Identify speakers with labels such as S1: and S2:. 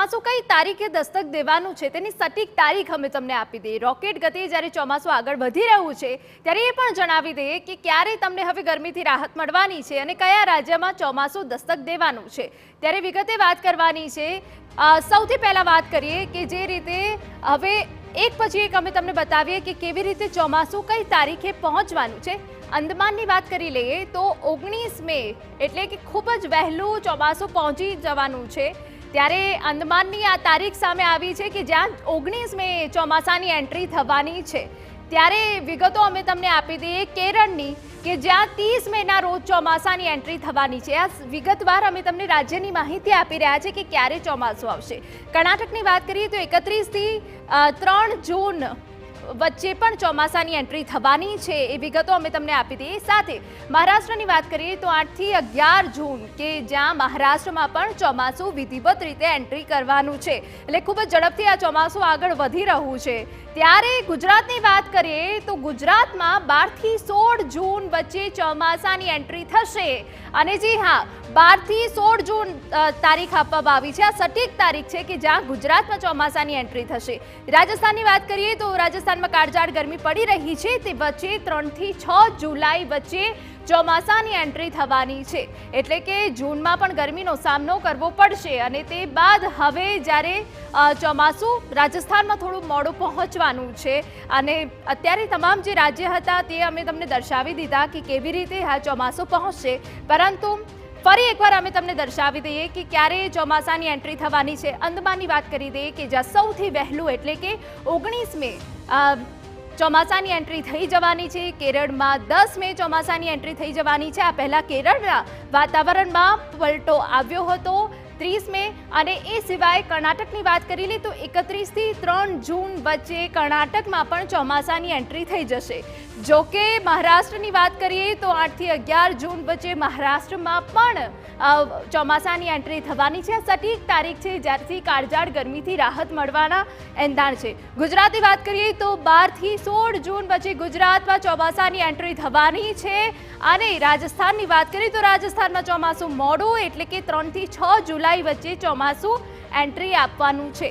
S1: ચોમાસું કઈ તારીખે દસ્તક દેવાનું છે તેની સટીક તારીખ અમે તમને આપી દઈએ। રોકેટ ગતિએ જ્યારે ચોમાસું આગળ વધી રહ્યું છે ત્યારે એ પણ જણાવી દઈએ કે ક્યારે તમને હવે ગરમીથી રાહત મળવાની છે અને કયા રાજ્યમાં ચોમાસું દસ્તક દેવાનું છે। ત્યારે વિગતે વાત કરવાની છે। સૌથી પહેલા વાત કરીએ કે જે રીતે હવે એક પછી એક અમે તમને બતાવીએ કે કેવી રીતે ચોમાસું કઈ તારીખે પહોંચવાનું છે। અંદમાનની વાત કરી લઈએ તો 19 મે એટલે કે ખૂબ જ વહેલું ચોમાસું પહોંચી જવાનું છે। ત્યારે અંદમાનની આ તારીખ સામે આવી છે કે જ્યાં 19 મે ચોમાસાની એન્ટ્રી થવાની છે। ત્યારે વિગતો અમે તમને આપી દઈએ કેરળની કે જ્યાં 30 મેના રોજ ચોમાસાની એન્ટ્રી થવાની છે। આ વિગતવાર અમે તમને રાજ્યની માહિતી આપી રહ્યા છે કે ક્યારે ચોમાસું આવશે। કર્ણાટકની વાત કરીએ તો 31 થી 3 જૂન વચ્ચે પણ ચોમાસાની એન્ટ્રી થવાની છે એ વિગતો અમે તમને આપી દઈએ। સાથે મહારાષ્ટ્રની વાત કરીએ તો 8 થી 11 જૂન કે જ્યાં મહારાષ્ટ્રમાં પણ ચોમાસું વિધિવત રીતે એન્ટ્રી કરવાનું છે। એટલે ખૂબ જ ઝડપથી આ ચોમાસું આગળ વધી રહ્યું છે। ત્યારે ગુજરાતની વાત કરીએ તો ગુજરાતમાં 12 થી 16 જૂન વચ્ચે ચોમાસાની એન્ટ્રી થશે। અને જી હા, 12 થી 16 જૂન તારીખ આપવામાં આવી છે। આ સટીક તારીખ છે કે જ્યાં ગુજરાતમાં ચોમાસાની એન્ટ્રી થશે। રાજસ્થાનની વાત કરીએ તો રાજસ્થાનમાં કાળઝાળ ગરમી પડી રહી છે તે વચ્ચે 3 થી 6 જુલાઈ વચ્ચે ચોમાસાની એન્ટ્રી થવાની છે। એટલે કે જૂનમાં પણ ગરમીનો સામનો કરવો પડશે અને તે બાદ હવે જ્યારે ચોમાસું રાજસ્થાનમાં થોડું મોડું પહોંચવાનું છે અને અત્યારે તમામ જે રાજ્ય હતા તે અમે તમને દર્શાવી દીધા કે કેવી રીતે આ ચોમાસું પહોંચશે। પરંતુ ફરી એકવાર અમે તમને દર્શાવી દઈએ કે ક્યારે ચોમાસાની એન્ટ્રી થવાની છે। અંદમાનની વાત કરી દઈએ કે જ્યાં સૌથી વહેલું એટલે કે 19 મે ચોમાસાની એન્ટ્રી થઈ જવાની છે। કેરળમાં 10 મે ચોમાસાની એન્ટ્રી થઈ જવાની છે। આ પહેલા કેરળના વાતાવરણમાં પલટો આવ્યો હતો 30 મે અને એ સિવાય કર્ણાટકની વાત કરી લે તો 31 થી 3 જૂન વચ્ચે કર્ણાટકમાં પણ ચોમાસાની એન્ટ્રી થઈ જશે। જો કે મહારાષ્ટ્રની વાત કરીએ તો 8 થી 11 જૂન વચ્ચે મહારાષ્ટ્રમાં પણ ચોમાસાની એન્ટ્રી થવાની છે। સટીક તારીખ છે જ્યારથી કાળઝાળ ગરમીથી રાહત મળવાના એંધાણ છે। ગુજરાતની વાત કરીએ તો 12 થી 16 જૂન વચ્ચે ગુજરાતમાં ચોમાસાની એન્ટ્રી થવાની છે। અને રાજસ્થાનની વાત કરીએ તો રાજસ્થાનમાં ચોમાસું મોડું એટલે કે 3 થી 6 જુલાઈ વચ્ચે ચોમાસું એન્ટ્રી આપવાનું છે।